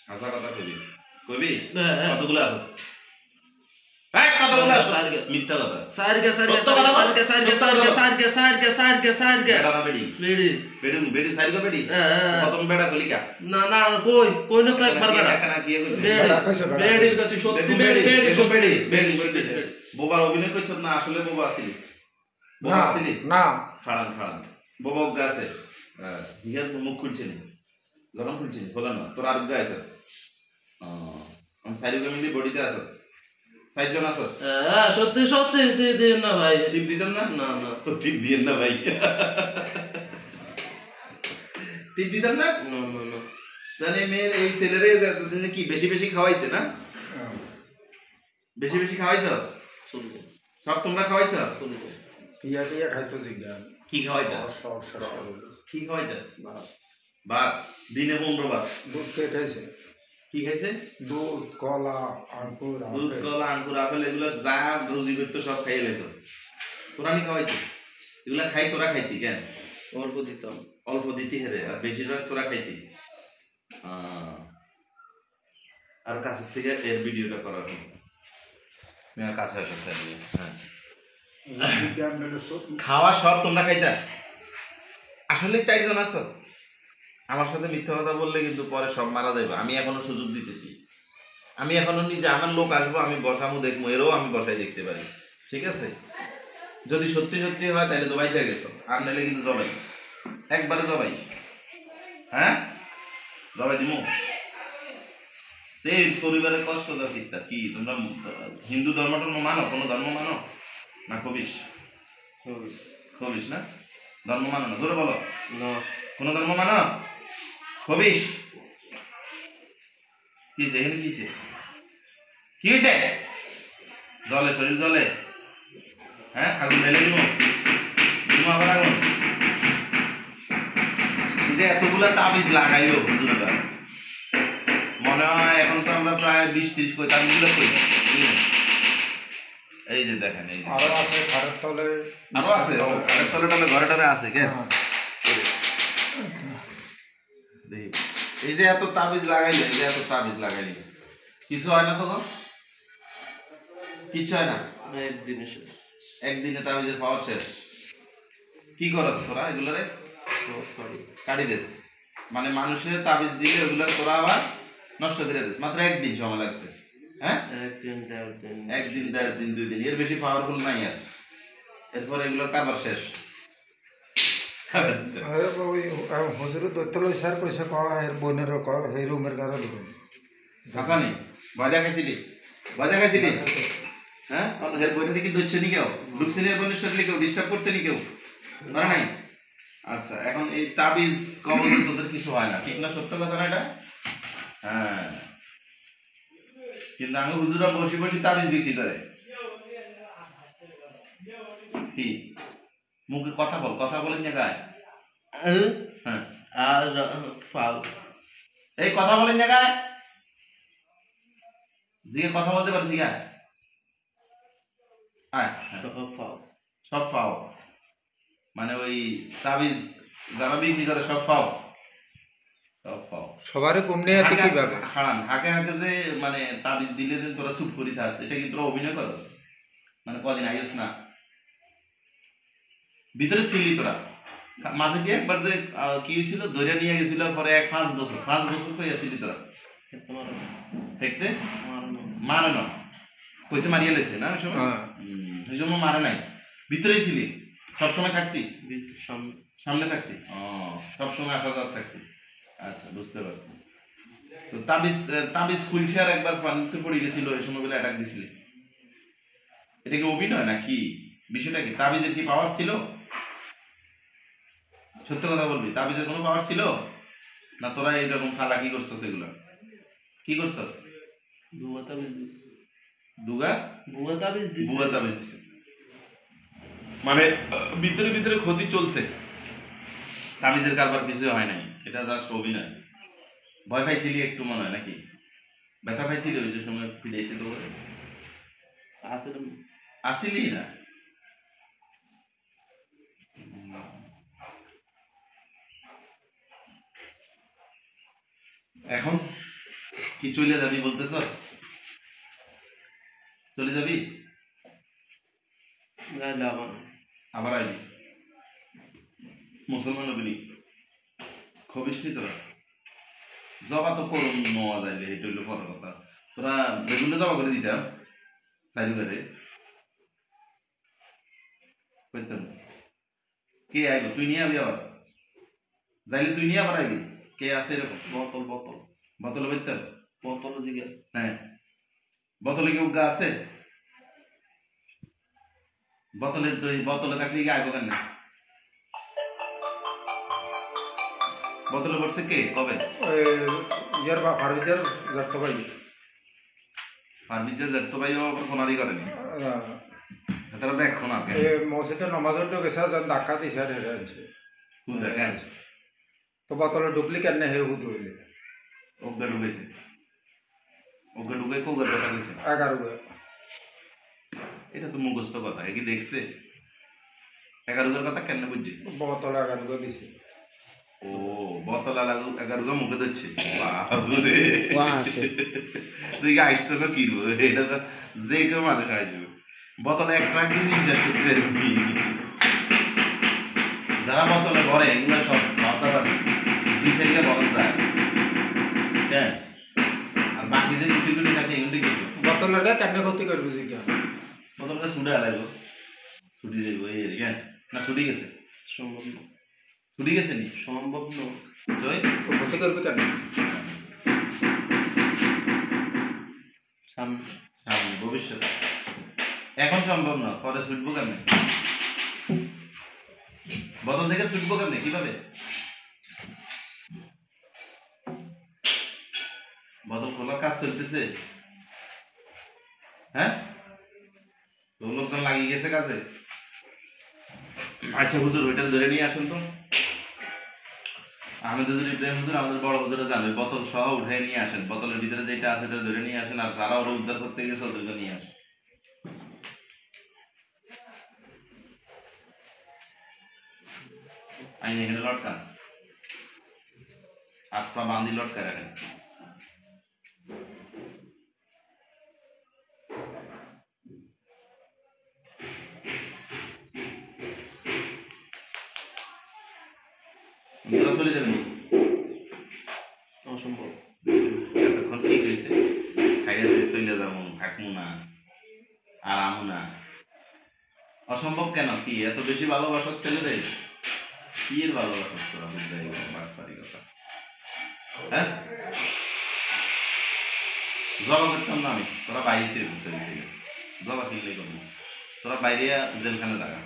হাসা কথা কবি কবি কতগুলো আছিস এই কতগুলো আছিস মিথ্যা কথা সারগে বেড়া বেড়ি বেড়ি বেড়ি বেড়ি সারগে বেড়ি প্রথম বেড়া কলিকা না না কই কই না তো একবার বেড়া কেন কি কইছিস বেড়ি কইছিস সত্যি বেড়ি বেড়ি সব বেড়ি বেড়ি বোবার অভিনয় করছস না আসলে বোবা আছিলি বোবা আছিলি না খাড়ান খাড়ান বোবা গাছে হিয়ার মুখ খুলছে না যখন খুলছে বলা না তোর আর গায় আছে সাইডে মিলি বডিতে আছে সাইড জন আছে সত্যি সত্যি দিন না ভাই টিপ দিতাম না না না টিপ দিয়েন না ভাই টিপ দিতাম না না না না তাহলে মেয়ের এই ছেলেরে কি বেশি বেশি খাওয়াইছে না বেশি বেশি খাওয়াইছ সব তোমরা খাওয়াইছ কিয়া কিয়া খাইতো জিগা কি খাওয়াইতা কি খাওয়াইতা ভাত দিনে 15 বার দুধ কে খাইছে কি খাইছে দুধ কলা আঙ্কুর দুধ কলা আঙ্কুর আপেল এগুলো যা রুজি করতো সব খাইয়ে লেত তোরা নি খাওয়াইতি এগুলা খাই তোরা খাইতি কেন অল্প দিতাম অল্প দিতি হেরে আর বেশিরভাগ তোরা খাইতি আর কাছের থেকে এর ভিডিওটা করা হয় মেয়ের কাছে আসছে হ্যাঁ খাওয়া সব তোমরা খাইতা আসলে 4 জন আছো আমার সাথে মিথ্যা কথা বললে কিন্তু পরে সব মারা যাবে আমি এখনো সুযোগ দিতেছি আমি এখনো নিজে আমার লোক আসবো আমি বসামো দেখবো এরও আমি বসাই দেখতে পারি ঠিক আছে যদি সত্যি সত্যি হয় তাহলে তো বাইচা গেছো আর নাইলে কিন্তু জবাই একবারে জবাই হ্যাঁ জবাই দিমু এই পরিবারের কষ্ট দা চিন্তা কি তোমরা হিন্দু ধর্মটা মানো কোনো ধর্ম মানো না খবিস খবিস না ধর্ম মানো না জোরে বলো না কোনো ধর্ম মানো খবিস কি হয়েছে এখানে কি হয়েছে কি হয়েছে জলে শরীর জলে হ্যাঁ আগুন ঢেলে দিব দিব আবার আগুন যে এতগুলা তাবিজ লাগাইলো হুজুররা মনে হয় এখন তো আমরা প্রায় 20-30 কই তাবিজগুলো কই এই যে দেখেন এই আরো আছে ঘরের তলে আরো আছে ঘরের তলে তলে ঘরে টরে আছে কে দেখি এই যে এত তাবিজ লাগাইলে এই যে এত তাবিজ লাগাইলে কিছু হয় না তো কিছু হয় না একদিনে শেষ একদিনে তাবিজের পাওয়ার শেষ কি করস তোরা এগুলোরে কাটি দেস মানে মানুষের তাবিজ দিলে ওগুলোর তোরা আবার নষ্ট করে দিস মাত্র একদিন সময় লাগছে হ্যাঁ একদিন 1.5 দিন 2 দিন এর বেশি পাওয়ারফুল নাই আর এরপর এগুলোর কারবার শেষ হুজুর দৈত্যলয় স্যার পয়সা কওয়া এর বোনের এই রুমের গাড়া দিবেন হাসানি বাজা খাইছিলি হ্যাঁ এর বোনের কি দচ্ছে নি কেউ ঢুকছে নি এর বোনের সাথে কেউ ডিস্টার্ব করছে নি কেউ ধরে নাই আচ্ছা এখন এই তাবিজ কবজ তোদের কিছু হয় না ঠিক না সত্য কথা না এটা হ্যাঁ কিন্তু আমি হুজুরা বসে বসে তাবিজ বিক্রি করে কি মুখে কথা বল কথা বলেন জায়গায় হ্যাঁ আর এই কথা বলেন জায়গায় জিগে কথা বলতে পারছি গা সব ফাও মানে ওই তাবিজ যারা বিক্রি করে সব ফাও সবারে কমনে আছে কিভাবে হারান হাকে হাকে যে মানে তাবিজ দিলে দিন তোরা চুপ করিতে আছে এটা কি তোরা অভিনয় করস মানে কদিন আইস না ভিতরে ছিলি তোরা মাঝে দিয়ে একবার যে কি হয়েছিল ধরে নিয়ে গেছিল পরে 5 বছর কইয়াছিলি তোরা দেখতে মানে না পয়সা মারিয়ে লেছে না ওই সময় ওই সময় মারে নাই ভিতরেই ছিলি সবসময় থাকতি সামনে থাকতি সবসময় আসা যাওয়া থাকতি আচ্ছা বুঝতে পারছি তো তাবিজ খুলছে আর একবার ফানিতে পড়ে গেছিল ওই সময় বলে অ্যাটাক দিছিলি এটা কি অভিনয় না কি বিষয়টা কি তাবিজের কি পাওয়ার ছিল সত্য কথা বলবি তাবিজের কোনো পাওয়ার ছিল না তোরা এইরকম সালা কি করছস এগুলা কি করছস বুয়া তাবিজ মানে ভিতরে ভিতরে ক্ষতি চলছে তাবিজের কারবার কিছু হয় নাই এটা জাস্ট অভিনয় ভয় পাইছিলি একটু মনে হয় নাকি ব্যথা পাইছিলি ওই যে সময় ফিরেছি তো আসিলি না এখন কি চলে যাবি বলতেছস? চলে যাবি? আবার আইবি? মুসলমান হবি খবিস নি তোরা? জবা তো করুন নেওয়া যাইলে এটা হইলো পরের কথা। তোরা বেগুনটা জবা করে দিতাম চাইরু ঘরে কইতাম। কে আইব? তুই নিয়ে আবি আবার? যাইলে তুই নিয়ে আবার আইবি? কে আছে এরকম? বোতলে বেরতাম? হ্যাঁ, বোতলে কেউ গা আছে? বোতলে থাকলে কি আইব কেন? বোতলে পড়ছে কে? কবে? ইয়ার বা ফার্নিচার যাতে পাই ফার্নিচার যেত ভাই আবার ফোনারি করেনি তারা ব্যাগ খোনা কে মসজিদে নমাজের তো গেছে ধাক্কা দিছে আর হেরে আনছে তো বোতলে ঢুকলি কেন হে হুদ হইলে ওগা ঢুকেছে ওগা ঢুকে কোগা কথা কইছে 11 এটা তো মুখস্থ কথা কি দেখছে 11 কথা কেন বুঝছি বোতলে 11 দিছে ও বোতল 11 মুখে দিচ্ছে বাবরে তুই গাইছ তো কি এটা তো যে কেউ মানুষ আসবে বোতলে এক ট্রাক দিয়ে জিনিস করতে পারবি যারা বোতলে ভরে এগুলো সব ভাবতে পারে দিকে বরং যায় হ্যাঁ আর বাকি যে গুটি গুটি থাকে এগুলি কি বোতলের কেন ক্ষতি করবি জিজ্ঞা বোতলটা ছুটে আলাইব ছুটি যাইব এই হ্যাঁ না ছুটি গেছে সম্ভব না ছুটি গেছে নি সম্ভব না তো ক্ষতি করবি কেন সামনে ভবিষ্যৎ এখন সম্ভব না পরে ছুটবো কেমনে বোতল থেকে ছুটবো কেমনে কিভাবে বোতল খোলার কাজ চলতেছে হ্যাঁ লোকজন লাগিয়ে গেছে কাজে আচ্ছা হুজুর ওইটা ধরে নিয়ে আসুন তো আমি হুজুর ইব্রাহিম হুজুর আমাদের বড় হুজুরে জানে বোতল সহ উঠে নিয়ে আসেন বোতলের ভিতরে যেটা আছে সেটা ধরে নিয়ে আসেন আর যারা ওরা উদ্ধার করতে গেছে ওদেরকে নিয়ে আসেন আইন এখানে লটকান হাত পা বাঁধি লটকা রাখেন চলে যাবেন অসম্ভব এতক্ষণ ঠিক হয়েছে সাইডে চলে যাবো থাকবো না আর আমু না অসম্ভব কেন কি এত বেশি ভালোবাসার ছেলেদের কি এর ভালোবাসার তোরা বুঝতে পারি কথা হ্যাঁ জবা করতাম না আমি তোরা বাইরে বসে জবা কিনলে করবো তোরা বাইরে জেলখানে থাকা